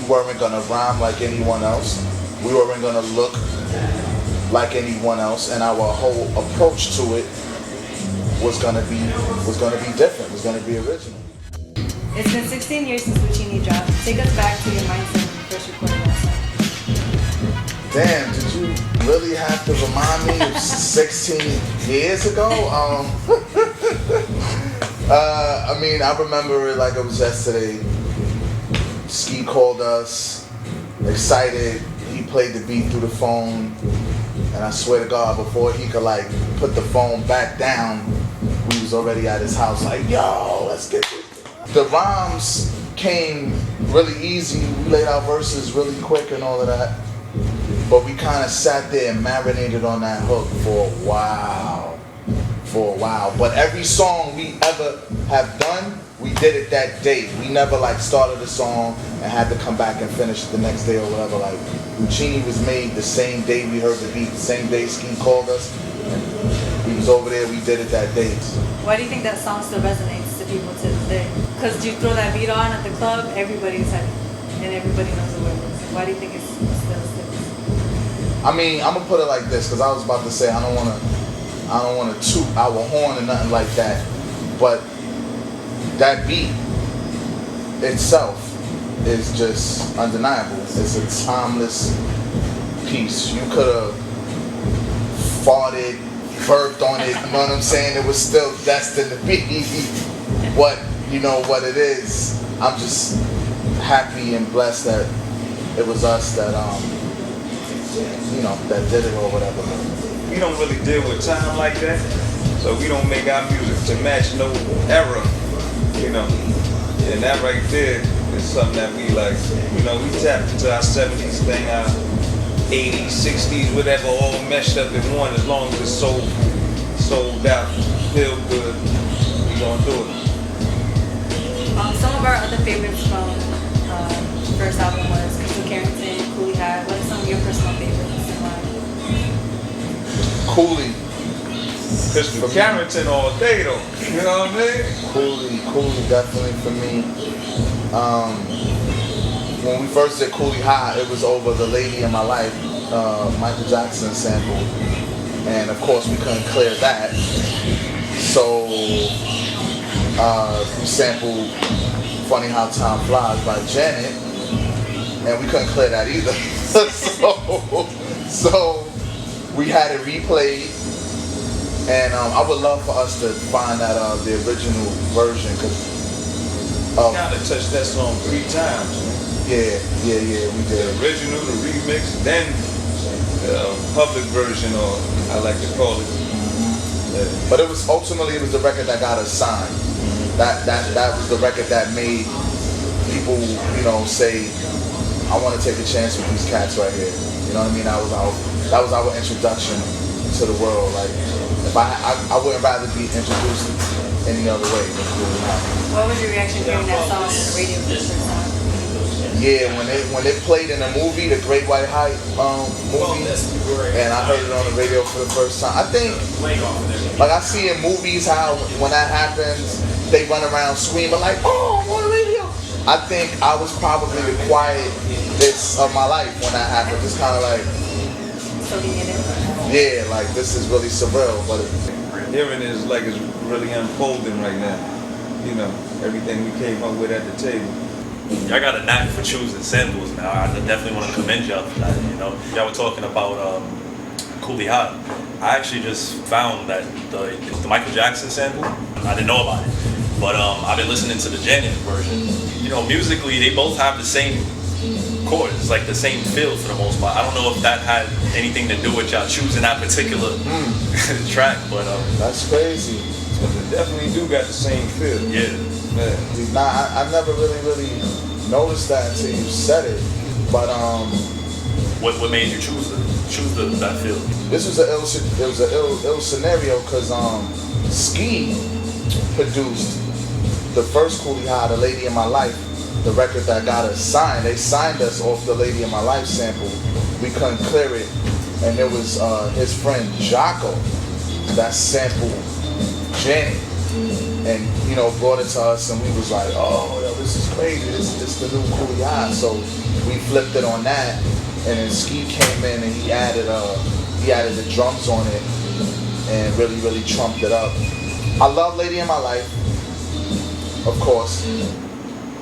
weren't gonna rhyme like anyone else. We weren't gonna look like anyone else, and our whole approach to it was gonna be different. Was gonna be original. It's been 16 years since Puccini dropped. Take us back to your mindset when you first recorded that song. Damn, did you really have to remind me of 16 years ago? I mean, I remember it like it was yesterday. Ski called us, excited. He played the beat through the phone, and I swear to God, before he could like put the phone back down, we was already at his house like, yo, let's get this. The rhymes came really easy. We laid out verses really quick and all of that. But we kind of sat there and marinated on that hook for a while. But every song we ever have done, we did it that day. We never like started a song and had to come back and finish it the next day or whatever. Like Puccini was made the same day we heard the beat, the same day Ski called us. We was over there, we did it that day. Why do you think that song still resonates to people to this day? Because you throw that beat on at the club, everybody's happy and everybody knows the words. Why do you think it's still sticks? I mean, I'm gonna put it like this, because I was about to say I don't wanna toot our horn or nothing like that, but that beat itself is just undeniable. It's a timeless piece. You could have farted, burped on it, you know what I'm saying? It was still destined to be what, you know, what it is. I'm just happy and blessed that it was us that, you know, that did it or whatever. We don't really deal with time like that, so we don't make our music to match no era, you know. And that right there is something that we like, you know, we tapped into our 70s thing, our 80s, 60s, whatever, all meshed up in one. As long as it's sold out, feel good, we gonna do it. Some of our other favorites from the first album was Carrington, Cooley High. What are some of your personal favorites? Cooley. Crystal Carrington all day though, you know what I mean? Cooley definitely for me. When we first did Cooley High, it was over The Lady in My Life, Michael Jackson sample. And of course we couldn't clear that. So we sampled Funny How Time Flies by Janet, and we couldn't clear that either. so we had it replayed, and I would love for us to find that the original version, because we gotta touch that song 3 times. Yeah, we did. The original, the remix, then the public version, or I like to call it. Yeah. But it was the record that got us signed. That was the record that made people, you know, say, I want to take a chance with these cats right here. You know what I mean? That was our introduction to the world. Like, if I wouldn't rather be introduced any other way than Cooley High. What was your reaction hearing that song on the radio for the first time? Yeah, when it played in the movie, the Great White Hype movie, and I heard it on the radio for the first time. I think, like I see in movies how when that happens, they run around screaming like, "Oh, I'm on the radio!" I think I was probably the quietest of my life when that happened. Just kind of like, yeah, like this is really surreal. But hearing is like it's really unfolding right now. You know, everything we came up with at the table. Y'all got a knack for choosing samples now. I definitely want to commend y'all for that, you know. Y'all were talking about Cooley High. I actually just found that the Michael Jackson sample, I didn't know about it. But I've been listening to the Janet version. You know, musically, they both have the same chords. It's like the same feel for the most part. I don't know if that had anything to do with y'all choosing that particular track, but... That's crazy. But they definitely do got the same feel. Yeah. Nah, I never really noticed that until you said it. But what made you choose that feel? This was an ill scenario because Ski produced the first Cooley High, The Lady in My Life, the record that got us signed. They signed us off The Lady in My Life sample. We couldn't clear it, and it was his friend Jocko that sampled Janet. and you know, brought it to us, and we was like, oh, yo, this is crazy. This the new Cooley High. So we flipped it on that, and then Ski came in and he added the drums on it, and really trumped it up. I love Lady in My Life, of course,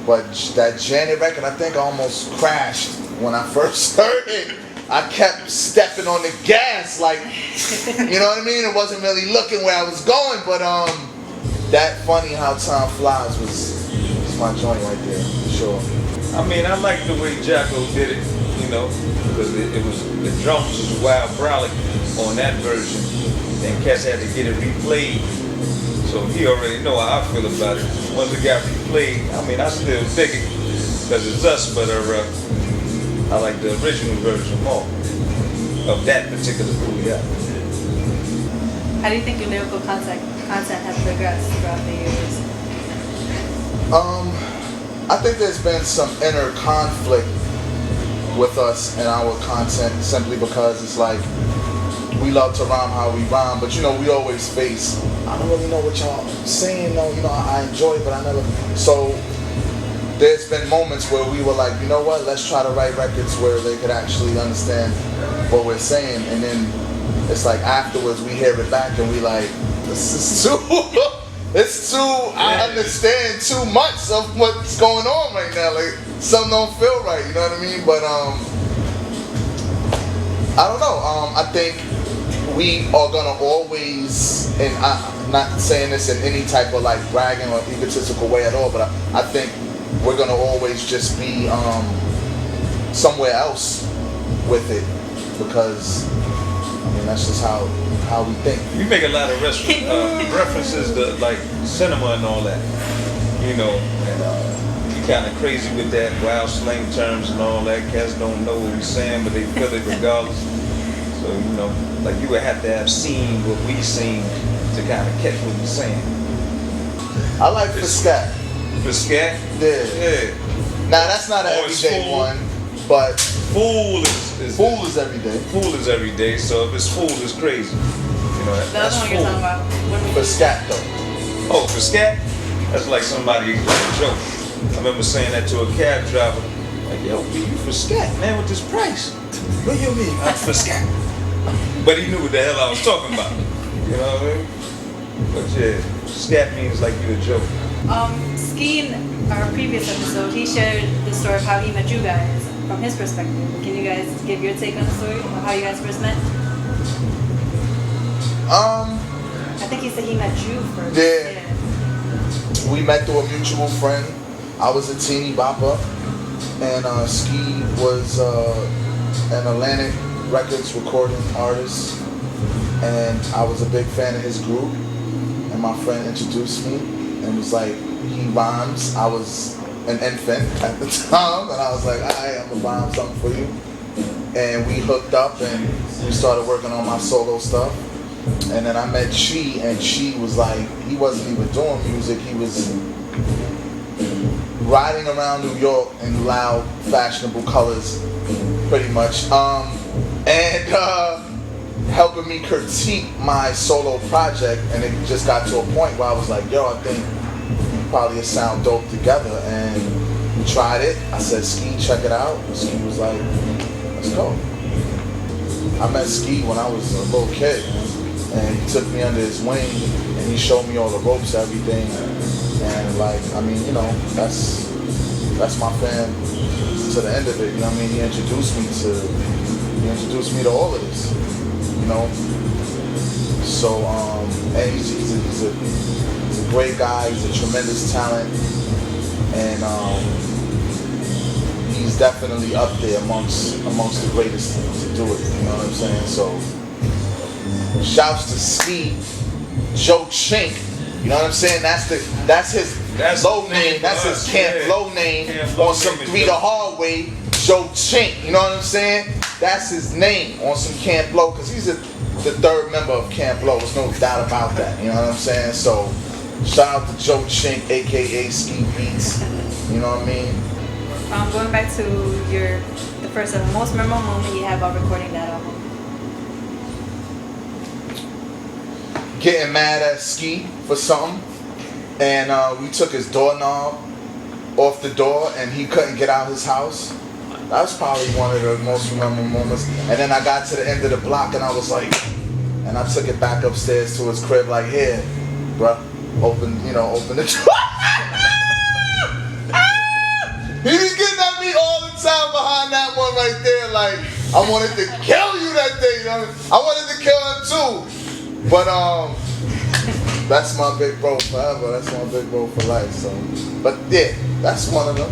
but that Janet record, I think I almost crashed when I first heard it. I kept stepping on the gas, like, you know what I mean? It wasn't really looking where I was going, but that Funny How Time Flies was my joint right there, for sure. I mean, I like the way Jocko did it, you know, because it was, the drums was wild brolic on that version, and cats had to get it replayed. So he already know how I feel about it. Once it got replayed, I mean, I still dig it, because it's us, but I like the original version more of that particular Cooley High. How do you think your lyrical content has progressed throughout the years? I think there's been some inner conflict with us and our content, simply because it's like we love to rhyme how we rhyme, but you know, we always face, I don't really know what y'all saying, though, you know, I enjoy it, but I never. So there's been moments where we were like, you know what, let's try to write records where they could actually understand what we're saying, and then it's like afterwards we hear it back and we like, this is too, it's too, I understand too much of what's going on right now, like something don't feel right, you know what I mean? But I don't know, I think we are gonna always, and I'm not saying this in any type of like bragging or egotistical way at all, but I think we're gonna always just be somewhere else with it, because I mean that's just how we think. You make a lot of references to like cinema and all that, you know, and you kind of crazy with that wild slang terms and all that. Cats don't know what we're saying, but they feel it regardless. So you know, like you would have to have seen what we seen to kind of catch what we're saying. I like for scat. For scat? Yeah. Now that's not an everyday one, but Fool is every day. Fool is every day, so if it's fool, it's crazy. You know, That's what you're talking about. For scat though. Oh, for scat? That's like somebody like a joke. I remember saying that to a cab driver, like, yo, you for scat, man, with this price. What do you mean? I'm for scat. But he knew what the hell I was talking about. You know what I mean? But yeah, scat means like you a joke. Ski, in our previous episode, he shared the story of how he met you guys from his perspective. Can you guys give your take on the story of how you guys first met? I think he said he met you first. Yeah. We met through a mutual friend. I was a teeny bopper, and Ski was an Atlantic Records recording artist, and I was a big fan of his group. And my friend introduced me and was like, he rhymes. I was an infant at the time, and I was like, alright, I'm gonna rhyme something for you. And we hooked up and we started working on my solo stuff. And then I met Chi, and Chi was like, he wasn't even doing music, he was riding around New York in loud, fashionable colors, pretty much, and helping me critique my solo project. And it just got to a point where I was like, yo, I think we probably sound dope together. And we tried it. I said, Ski, check it out. And Ski was like, let's go. I met Ski when I was a little kid, and he took me under his wing and he showed me all the ropes, everything. And like, I mean, you know, that's my fan to the end of it. You know what I mean? He introduced me to all of this. You know? So and he's a great guy, he's a tremendous talent, and he's definitely up there amongst the greatest to do it, you know what I'm saying? So shouts to Ski, Joe Chink, you know what I'm saying? That's his low name, that's his Camp Low name on some 3 the Hard Way, Joe Chink, you know what I'm saying? That's his name on some Camp Low, because he's the third member of Camp Low, there's no doubt about that, you know what I'm saying? So shout out to Joe Chink, aka Ski Beatz, you know what I mean? Going back to the first album, most memorable moment you have while recording that album? Getting mad at Ski for something, and we took his doorknob off the door, and he couldn't get out his house. That was probably one of the most memorable moments. And then I got to the end of the block, and I was like, and I took it back upstairs to his crib, like, here, bruh, open the door. He was getting at me all the time behind that one right there, like, I wanted to kill you that day, you know? I wanted to kill him too. But that's my big bro forever. That's my big bro for life. So, but yeah, that's one of them.